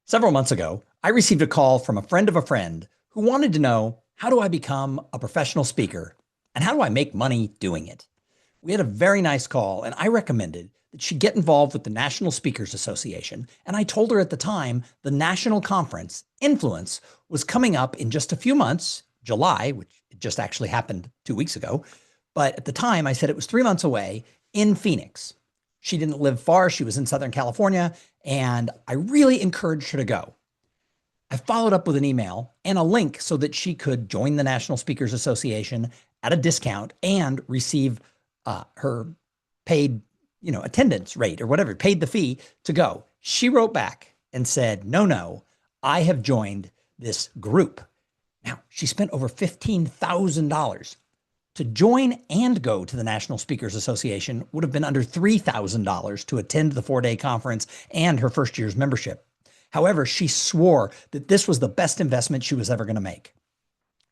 Several months ago, I received a call from a friend of a friend who wanted to know, how do I become a professional speaker and how do I make money doing it? We had a very nice call, and I recommended that she get involved with the National Speakers Association. And I told her at the time the national conference, Influence, was coming up in just a few months, July, which it just actually happened 2 weeks ago. But at the time, I said it was 3 months away in Phoenix. She didn't live far. She was in Southern California, and I really encouraged her to go. I followed up with an email and a link so that she could join the National Speakers Association at a discount and receive her paid, attendance rate or whatever, paid the fee to go. She wrote back and said, no, I have joined this group. Now, she spent over $15,000. To join and go to the National Speakers Association would have been under $3,000 to attend the 4-day conference and her first year's membership. However, she swore that this was the best investment she was ever going to make.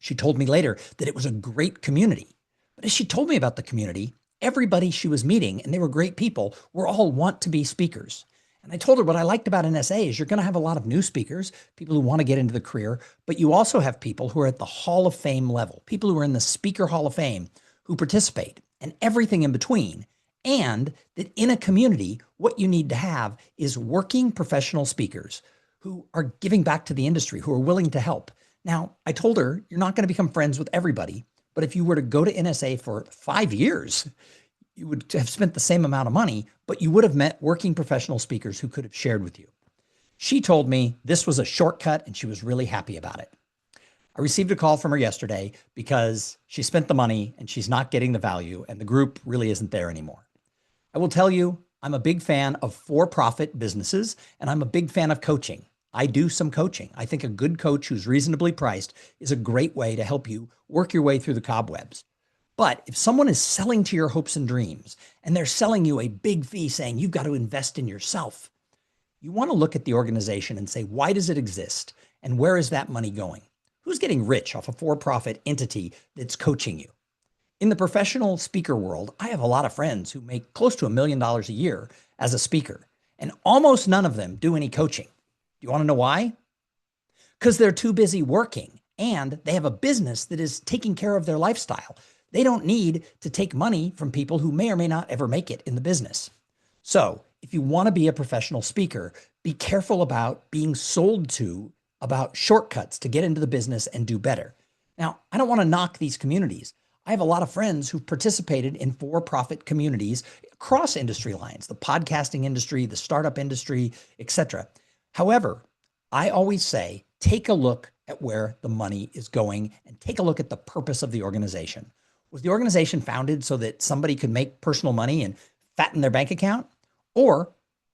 She told me later that it was a great community. But as she told me about the community, everybody she was meeting, and they were great people, were all want to be speakers. And I told her what I liked about NSA is you're going to have a lot of new speakers, people who want to get into the career, but you also have people who are at the Hall of Fame level, people who are in the Speaker Hall of Fame who participate, and everything in between. And that in a community, what you need to have is working professional speakers who are giving back to the industry, who are willing to help. Now, I told her you're not going to become friends with everybody, but if you were to go to NSA for 5 years, you would have spent the same amount of money, but you would have met working professional speakers who could have shared with you. She told me this was a shortcut and she was really happy about it. I received a call from her yesterday because she spent the money and she's not getting the value and the group really isn't there anymore. I will tell you, I'm a big fan of for-profit businesses and I'm a big fan of coaching. I do some coaching. I think a good coach who's reasonably priced is a great way to help you work your way through the cobwebs. But if someone is selling to your hopes and dreams and they're selling you a big fee saying you've got to invest in yourself, you want to look at the organization and say, why does it exist? And where is that money going? Who's getting rich off a for-profit entity that's coaching you? In the professional speaker world, I have a lot of friends who make close to $1 million a year as a speaker, and almost none of them do any coaching. Do you want to know why? Because they're too busy working and they have a business that is taking care of their lifestyle. They don't need to take money from people who may or may not ever make it in the business. So if you want to be a professional speaker, be careful about being sold to about shortcuts to get into the business and do better. Now, I don't want to knock these communities. I have a lot of friends who've participated in for-profit communities across industry lines, the podcasting industry, the startup industry, etc. However, I always say, take a look at where the money is going and take a look at the purpose of the organization. Was the organization founded so that somebody could make personal money and fatten their bank account? Or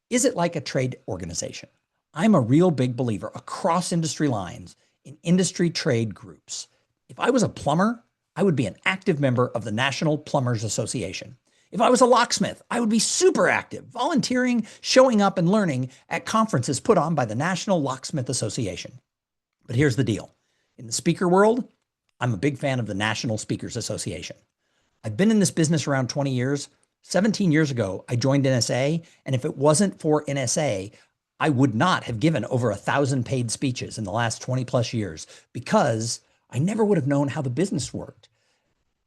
is it like a trade organization? I'm a real big believer across industry lines in industry trade groups. If I was a plumber, I would be an active member of the National Plumbers Association. If I was a locksmith, I would be super active, volunteering, showing up and learning at conferences put on by the National Locksmith Association. But here's the deal. In the speaker world, I'm a big fan of the National Speakers Association. I've been in this business around 20 years. 17 years ago, I joined NSA, and if it wasn't for NSA, I would not have given over 1,000 paid speeches in the last 20 plus years because I never would have known how the business worked.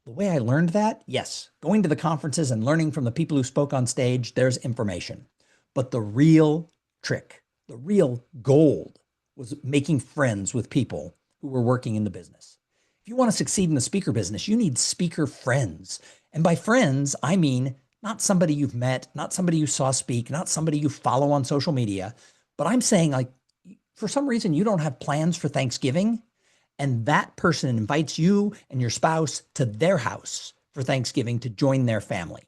The way I learned that, yes, going to the conferences and learning from the people who spoke on stage, there's information. But the real trick, the real gold was making friends with people who were working in the business. If you want to succeed in the speaker business, you need speaker friends. And by friends, I mean not somebody you've met, not somebody you saw speak, not somebody you follow on social media, but I'm saying like, for some reason, you don't have plans for Thanksgiving, and that person invites you and your spouse to their house for Thanksgiving to join their family.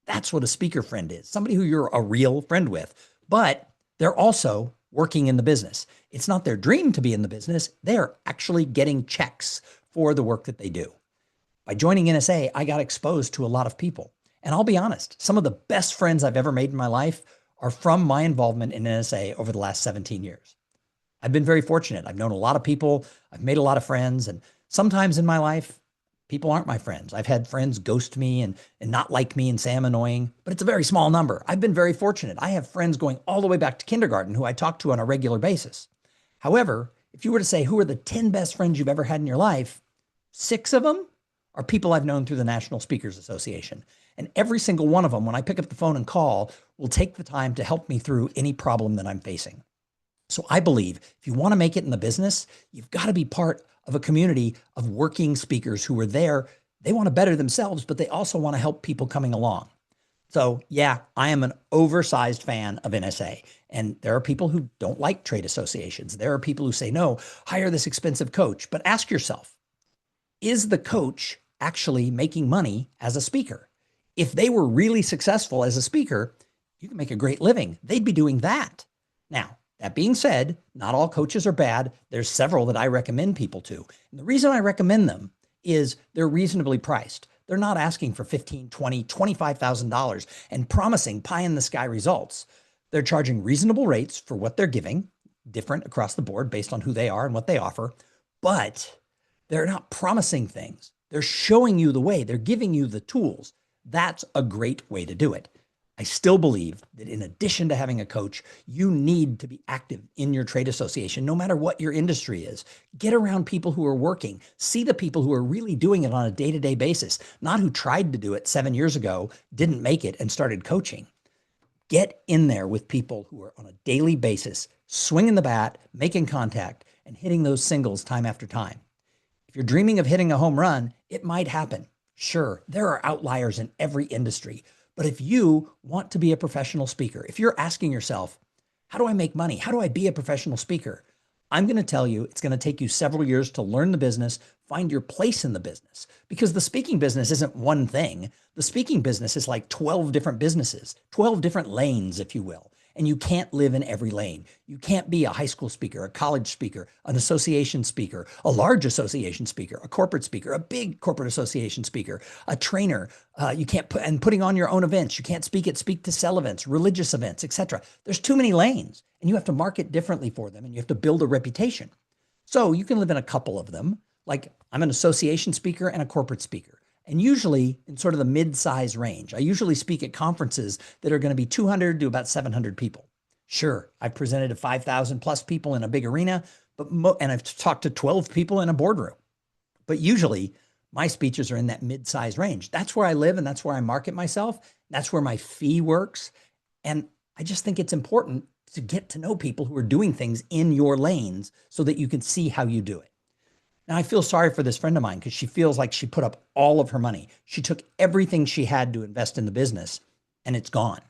That's what a speaker friend is, somebody who you're a real friend with, but they're also working in the business. It's not their dream to be in the business. They're actually getting checks for the work that they do. By joining NSA, I got exposed to a lot of people. And I'll be honest, some of the best friends I've ever made in my life are from my involvement in NSA over the last 17 years. I've been very fortunate. I've known a lot of people. I've made a lot of friends. And sometimes in my life, People aren't my friends. I've had friends ghost me and not like me and say I'm annoying, but it's a very small number. I've been very fortunate. I have friends going all the way back to kindergarten who I talk to on a regular basis. However, if you were to say, who are the 10 best friends you've ever had in your life, 6 of them are people I've known through the National Speakers Association. And every single one of them, when I pick up the phone and call, will take the time to help me through any problem that I'm facing. So I believe if you want to make it in the business, you've got to be part of a community of working speakers who are there. They want to better themselves, but they also want to help people coming along. So yeah, I am an oversized fan of NSA. And there are people who don't like trade associations. There are people who say, no, hire this expensive coach. But ask yourself, is the coach actually making money as a speaker? If they were really successful as a speaker, you can make a great living. They'd be doing that. Now, that being said, not all coaches are bad. There's several that I recommend people to. And the reason I recommend them is they're reasonably priced. They're not asking for $15,000, $20,000, $25,000 and promising pie in the sky results. They're charging reasonable rates for what they're giving, different across the board based on who they are and what they offer, but they're not promising things. They're showing you the way. They're giving you the tools. That's a great way to do it. I still believe that in addition to having a coach, you need to be active in your trade association, no matter what your industry is. Get around people who are working. See the people who are really doing it on a day-to-day basis, not who tried to do it 7 years ago, didn't make it, and started coaching. Get in there with people who are on a daily basis, swinging the bat, making contact, and hitting those singles time after time. If you're dreaming of hitting a home run, it might happen. Sure, there are outliers in every industry. But if you want to be a professional speaker, if you're asking yourself, how do I make money? How do I be a professional speaker? I'm going to tell you it's going to take you several years to learn the business, find your place in the business, because the speaking business isn't one thing. The speaking business is like 12 different businesses, 12 different lanes, if you will. And you can't live in every lane. You can't be a high school speaker, a college speaker, an association speaker, a large association speaker, a corporate speaker, a big corporate association speaker, a trainer. You can't put, and putting on your own events. You can't speak at speak to sell events, religious events, etc. There's too many lanes and you have to market differently for them and you have to build a reputation. So you can live in a couple of them. Like I'm an association speaker and a corporate speaker. And usually in sort of the mid-size range. I usually speak at conferences that are going to be 200 to about 700 people. Sure, I've presented to 5,000 plus people in a big arena, and I've talked to 12 people in a boardroom. But usually my speeches are in that mid-size range. That's where I live and that's where I market myself. That's where my fee works. And I just think it's important to get to know people who are doing things in your lanes so that you can see how you do it. Now, I feel sorry for this friend of mine because she feels like she put up all of her money. She took everything she had to invest in the business and it's gone.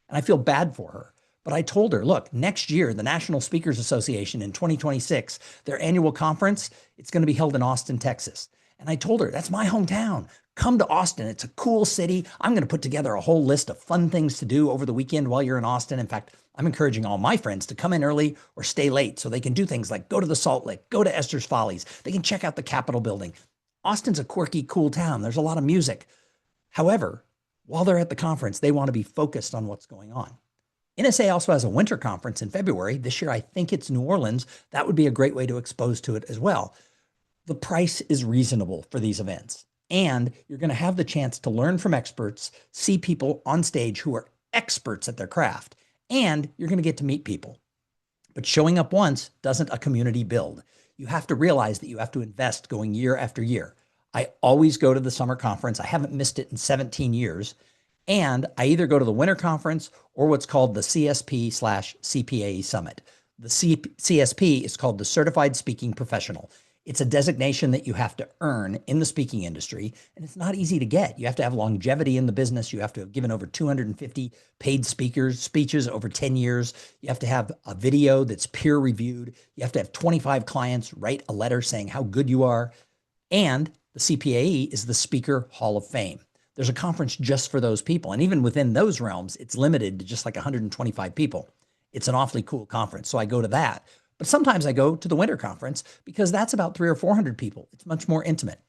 And I feel bad for her. But I told her, look, next year, the National Speakers Association in 2026, their annual conference, it's going to be held in Austin, Texas. And I told her, that's my hometown. Come to Austin. It's a cool city. I'm going to put together a whole list of fun things to do over the weekend while you're in Austin. In fact, I'm encouraging all my friends to come in early or stay late so they can do things like go to the Salt Lick, go to Esther's Follies. They can check out the Capitol building. Austin's a quirky, cool town. There's a lot of music. However, while they're at the conference, they want to be focused on what's going on. NSA also has a winter conference in February. This year, I think it's New Orleans. That would be a great way to expose to it as well. The price is reasonable for these events. And you're going to have the chance to learn from experts, see people on stage who are experts at their craft, and you're going to get to meet people. But showing up once doesn't a community build. You have to realize that you have to invest going year after year. I always go to the summer conference. I haven't missed it in 17 years. And I either go to the winter conference or what's called the CSP/CPA Summit. The CSP is called the Certified Speaking Professional. It's a designation that you have to earn in the speaking industry, and it's not easy to get. You have to have longevity in the business. You have to have given over 250 paid speeches over 10 years. You have to have a video that's peer reviewed. You have to have 25 clients write a letter saying how good you are. And the CPAE is the Speaker Hall of Fame. There's a conference just for those people. And even within those realms, it's limited to just like 125 people. It's an awfully cool conference. So I go to that. But sometimes I go to the winter conference because that's about 300 or 400 people. It's much more intimate.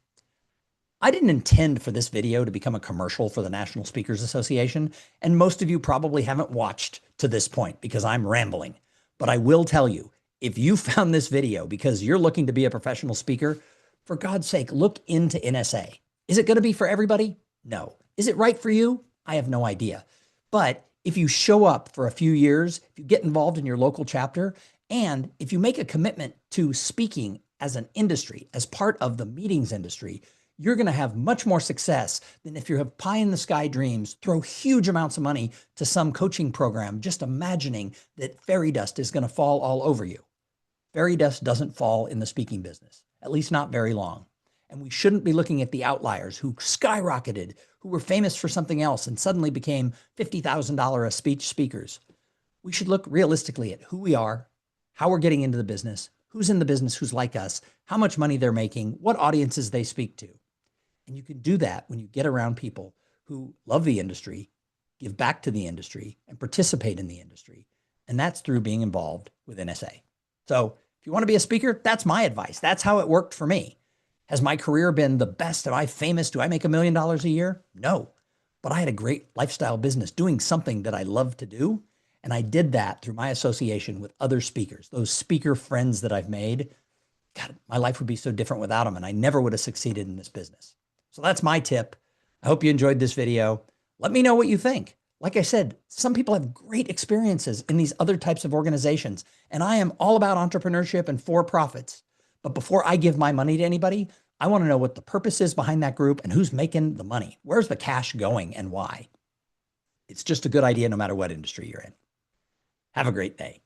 I didn't intend for this video to become a commercial for the National Speakers Association, and most of you probably haven't watched to this point because I'm rambling. But I will tell you, if you found this video because you're looking to be a professional speaker, for God's sake, look into NSA. Is it going to be for everybody? No. Is it right for you? I have no idea. But if you show up for a few years, if you get involved in your local chapter, and if you make a commitment to speaking as an industry, as part of the meetings industry, you're going to have much more success than if you have pie in the sky dreams, throw huge amounts of money to some coaching program, just imagining that fairy dust is going to fall all over you. Fairy dust doesn't fall in the speaking business, at least not very long. And we shouldn't be looking at the outliers who skyrocketed, who were famous for something else and suddenly became $50,000 a speech speakers. We should look realistically at who we are, how we're getting into the business, who's in the business, who's like us, how much money they're making, what audiences they speak to. And you can do that when you get around people who love the industry, give back to the industry, and participate in the industry. And that's through being involved with NSA. So if you want to be a speaker, that's my advice. That's how it worked for me. Has my career been the best? Am I famous? Do I make $1 million a year? No. But I had a great lifestyle business doing something that I love to do. And I did that through my association with other speakers, those speaker friends that I've made. God, my life would be so different without them, and I never would have succeeded in this business. So that's my tip. I hope you enjoyed this video. Let me know what you think. Like I said, some people have great experiences in these other types of organizations, and I am all about entrepreneurship and for profits. But before I give my money to anybody, I want to know what the purpose is behind that group and who's making the money. Where's the cash going and why? It's just a good idea no matter what industry you're in. Have a great day.